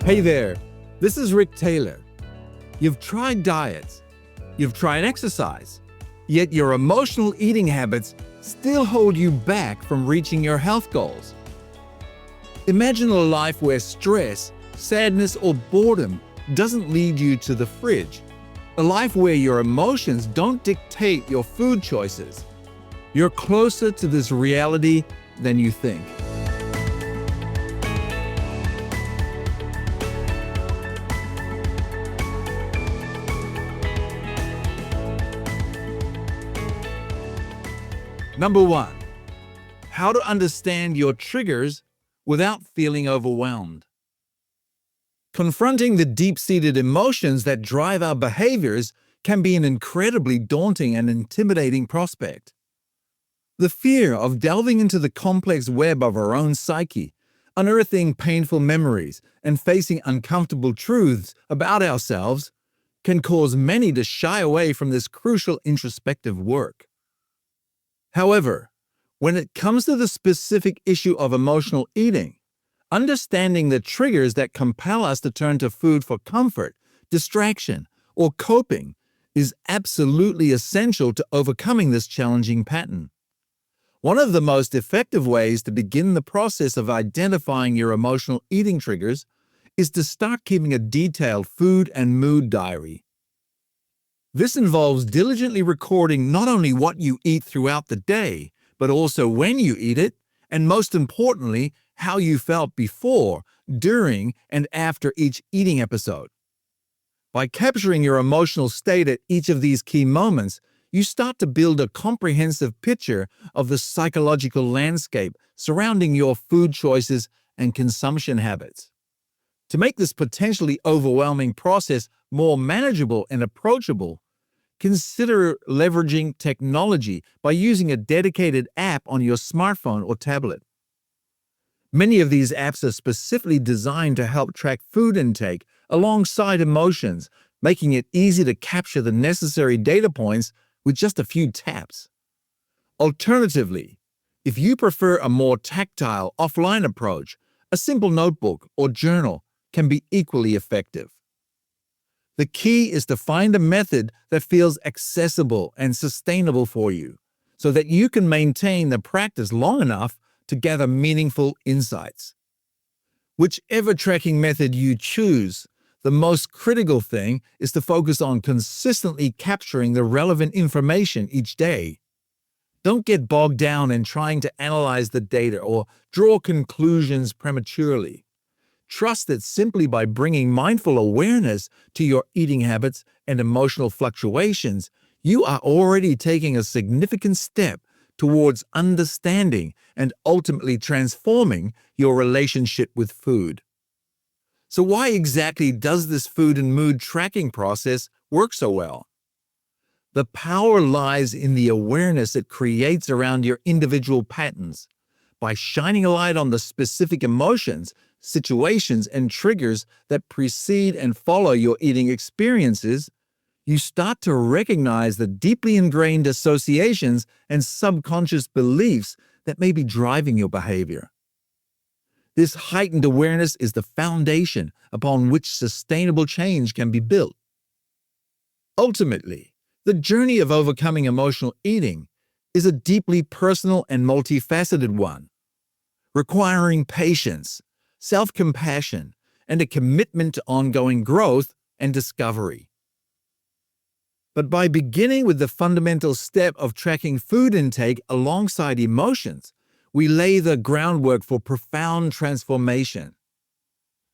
Hey there, this is Rick Taylor. You've tried diets, you've tried exercise, yet your emotional eating habits still hold you back from reaching your health goals. Imagine a life where stress, sadness, or boredom doesn't lead you to the fridge. A life where your emotions don't dictate your food choices. You're closer to this reality than you think. Number 1. How to understand your triggers without feeling overwhelmed. Confronting the deep-seated emotions that drive our behaviors can be an incredibly daunting and intimidating prospect. The fear of delving into the complex web of our own psyche, unearthing painful memories, and facing uncomfortable truths about ourselves can cause many to shy away from this crucial introspective work. However, when it comes to the specific issue of emotional eating, understanding the triggers that compel us to turn to food for comfort, distraction, or coping is absolutely essential to overcoming this challenging pattern. One of the most effective ways to begin the process of identifying your emotional eating triggers is to start keeping a detailed food and mood diary. This involves diligently recording not only what you eat throughout the day, but also when you eat it, and most importantly, how you felt before, during, and after each eating episode. By capturing your emotional state at each of these key moments, you start to build a comprehensive picture of the psychological landscape surrounding your food choices and consumption habits. To make this potentially overwhelming process more manageable and approachable, consider leveraging technology by using a dedicated app on your smartphone or tablet. Many of these apps are specifically designed to help track food intake alongside emotions, making it easy to capture the necessary data points with just a few taps. Alternatively, if you prefer a more tactile, offline approach, a simple notebook or journal can be equally effective. The key is to find a method that feels accessible and sustainable for you, so that you can maintain the practice long enough to gather meaningful insights. Whichever tracking method you choose, the most critical thing is to focus on consistently capturing the relevant information each day. Don't get bogged down in trying to analyze the data or draw conclusions prematurely. Trust that simply by bringing mindful awareness to your eating habits and emotional fluctuations, you are already taking a significant step towards understanding and ultimately transforming your relationship with food. So why exactly does this food and mood tracking process work so well? The power lies in the awareness it creates around your individual patterns. By shining a light on the specific emotions, situations, and triggers that precede and follow your eating experiences, you start to recognize the deeply ingrained associations and subconscious beliefs that may be driving your behavior. This heightened awareness is the foundation upon which sustainable change can be built. Ultimately, the journey of overcoming emotional eating is a deeply personal and multifaceted one, requiring patience, self-compassion, and a commitment to ongoing growth and discovery. But by beginning with the fundamental step of tracking food intake alongside emotions, we lay the groundwork for profound transformation.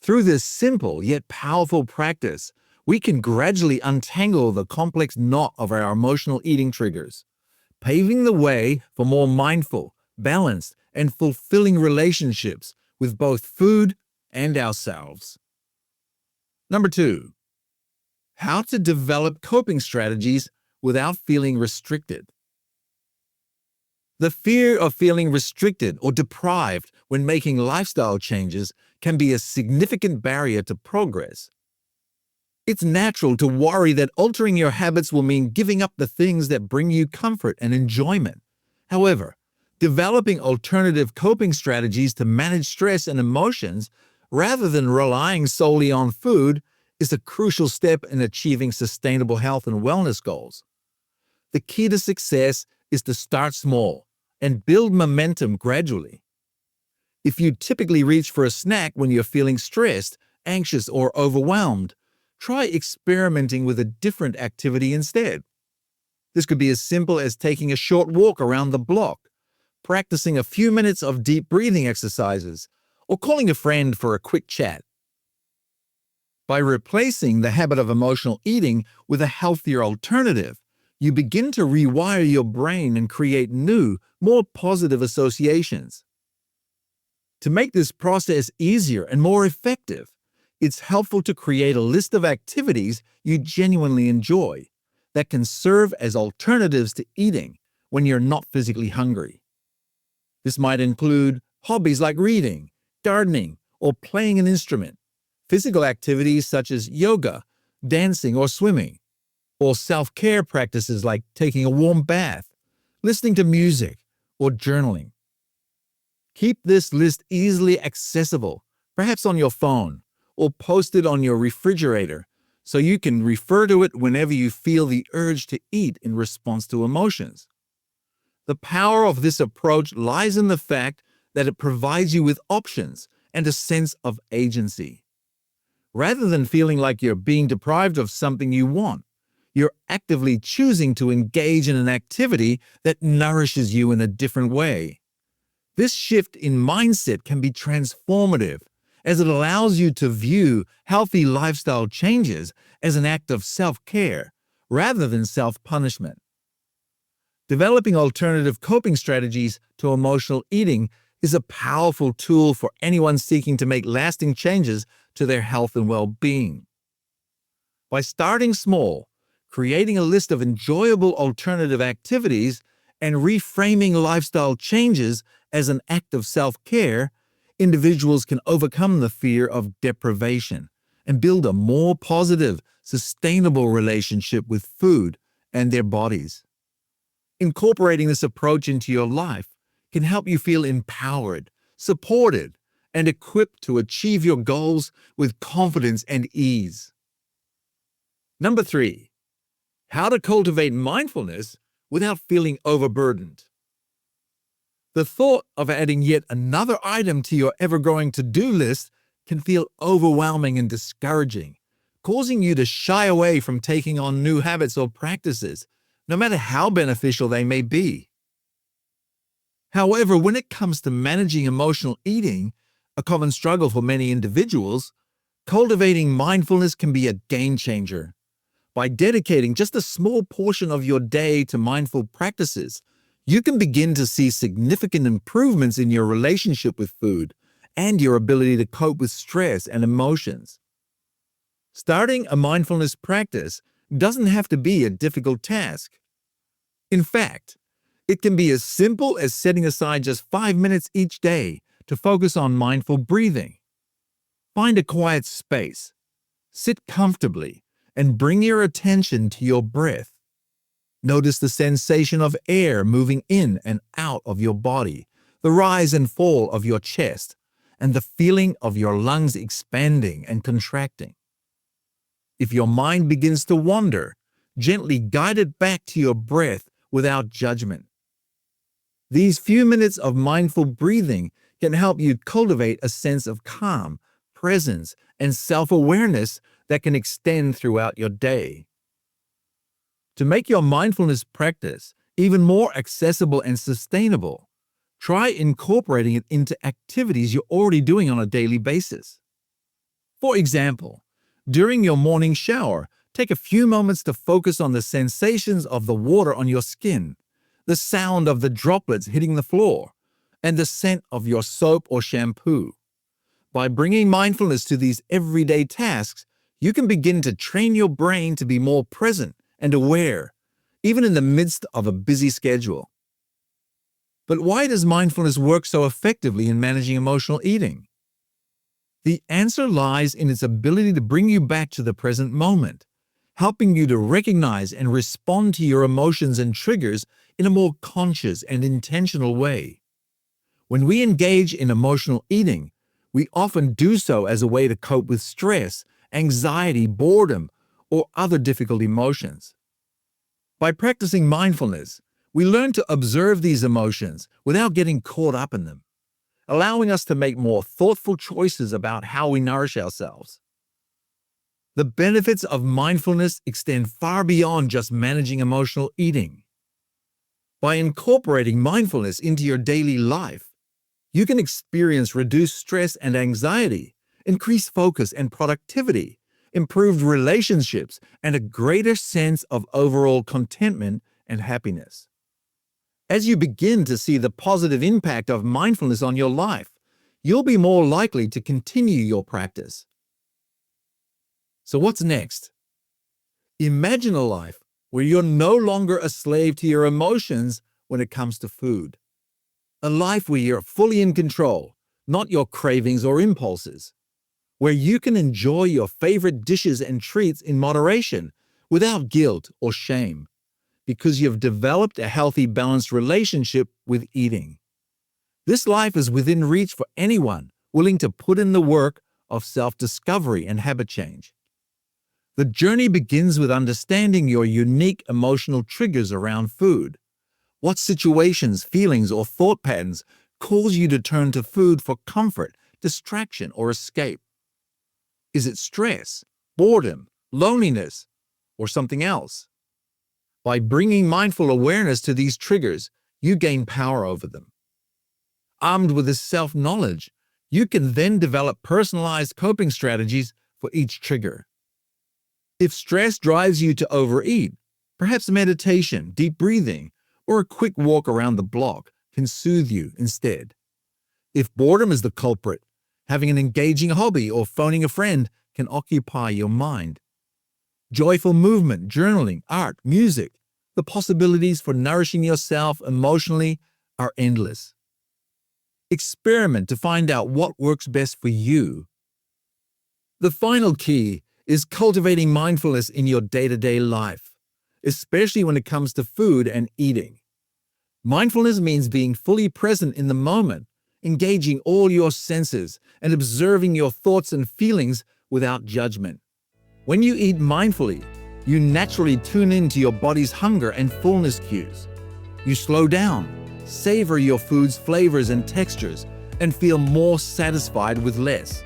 Through this simple yet powerful practice, we can gradually untangle the complex knot of our emotional eating triggers, paving the way for more mindful, balanced, and fulfilling relationships with both food and ourselves. Number 2. How to develop coping strategies without feeling restricted. The fear of feeling restricted or deprived when making lifestyle changes can be a significant barrier to progress. It's natural to worry that altering your habits will mean giving up the things that bring you comfort and enjoyment. However, developing alternative coping strategies to manage stress and emotions rather than relying solely on food, is a crucial step in achieving sustainable health and wellness goals. The key to success is to start small and build momentum gradually. If you typically reach for a snack when you're feeling stressed, anxious, or overwhelmed, try experimenting with a different activity instead. This could be as simple as taking a short walk around the block, practicing a few minutes of deep breathing exercises, or calling a friend for a quick chat. By replacing the habit of emotional eating with a healthier alternative, you begin to rewire your brain and create new, more positive associations. To make this process easier and more effective, it's helpful to create a list of activities you genuinely enjoy that can serve as alternatives to eating when you're not physically hungry. This might include hobbies like reading, gardening, or playing an instrument, physical activities such as yoga, dancing, or swimming, or self-care practices like taking a warm bath, listening to music, or journaling. Keep this list easily accessible, perhaps on your phone, or posted on your refrigerator, so you can refer to it whenever you feel the urge to eat in response to emotions. The power of this approach lies in the fact that it provides you with options and a sense of agency. Rather than feeling like you're being deprived of something you want, you're actively choosing to engage in an activity that nourishes you in a different way. This shift in mindset can be transformative, as it allows you to view healthy lifestyle changes as an act of self-care rather than self-punishment. Developing alternative coping strategies to emotional eating is a powerful tool for anyone seeking to make lasting changes to their health and well-being. By starting small, creating a list of enjoyable alternative activities, and reframing lifestyle changes as an act of self-care, individuals can overcome the fear of deprivation and build a more positive, sustainable relationship with food and their bodies. Incorporating this approach into your life can help you feel empowered, supported, and equipped to achieve your goals with confidence and ease. Number 3, how to cultivate mindfulness without feeling overburdened. The thought of adding yet another item to your ever-growing to-do list can feel overwhelming and discouraging, causing you to shy away from taking on new habits or practices, no matter how beneficial they may be. However, when it comes to managing emotional eating, a common struggle for many individuals, cultivating mindfulness can be a game changer. By dedicating just a small portion of your day to mindful practices, you can begin to see significant improvements in your relationship with food and your ability to cope with stress and emotions. Starting a mindfulness practice doesn't have to be a difficult task. In fact, it can be as simple as setting aside just 5 minutes each day to focus on mindful breathing. Find a quiet space, sit comfortably, and bring your attention to your breath. Notice the sensation of air moving in and out of your body, the rise and fall of your chest, and the feeling of your lungs expanding and contracting. If your mind begins to wander, gently guide it back to your breath without judgment. These few minutes of mindful breathing can help you cultivate a sense of calm, presence, and self-awareness that can extend throughout your day. To make your mindfulness practice even more accessible and sustainable, try incorporating it into activities you're already doing on a daily basis. For example, during your morning shower, take a few moments to focus on the sensations of the water on your skin, the sound of the droplets hitting the floor, and the scent of your soap or shampoo. By bringing mindfulness to these everyday tasks, you can begin to train your brain to be more present and aware, even in the midst of a busy schedule. But why does mindfulness work so effectively in managing emotional eating? The answer lies in its ability to bring you back to the present moment, helping you to recognize and respond to your emotions and triggers in a more conscious and intentional way. When we engage in emotional eating, we often do so as a way to cope with stress, anxiety, boredom, or other difficult emotions. By practicing mindfulness, we learn to observe these emotions without getting caught up in them, allowing us to make more thoughtful choices about how we nourish ourselves. The benefits of mindfulness extend far beyond just managing emotional eating. By incorporating mindfulness into your daily life, you can experience reduced stress and anxiety, increased focus and productivity, improved relationships, and a greater sense of overall contentment and happiness. As you begin to see the positive impact of mindfulness on your life, you'll be more likely to continue your practice. So what's next? Imagine a life where you're no longer a slave to your emotions when it comes to food. A life where you're fully in control, not your cravings or impulses. Where you can enjoy your favorite dishes and treats in moderation without guilt or shame, because you've developed a healthy, balanced relationship with eating. This life is within reach for anyone willing to put in the work of self-discovery and habit change. The journey begins with understanding your unique emotional triggers around food. What situations, feelings, or thought patterns cause you to turn to food for comfort, distraction, or escape? Is it stress, boredom, loneliness, or something else? By bringing mindful awareness to these triggers, you gain power over them. Armed with this self-knowledge, you can then develop personalized coping strategies for each trigger. If stress drives you to overeat, perhaps meditation, deep breathing, or a quick walk around the block can soothe you instead. If boredom is the culprit, having an engaging hobby or phoning a friend can occupy your mind. Joyful movement, journaling, art, music, the possibilities for nourishing yourself emotionally are endless. Experiment to find out what works best for you. The final key is cultivating mindfulness in your day-to-day life, especially when it comes to food and eating. Mindfulness means being fully present in the moment, engaging all your senses, and observing your thoughts and feelings without judgment. When you eat mindfully, you naturally tune into your body's hunger and fullness cues. You slow down, savor your food's flavors and textures, and feel more satisfied with less.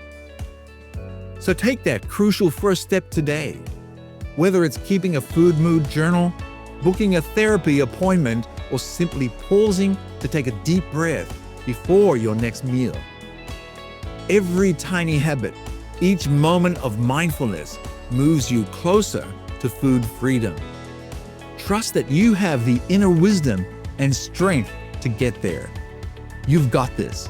So take that crucial first step today. Whether it's keeping a food mood journal, booking a therapy appointment, or simply pausing to take a deep breath before your next meal. Every tiny habit, each moment of mindfulness moves you closer to food freedom. Trust that you have the inner wisdom and strength to get there. You've got this.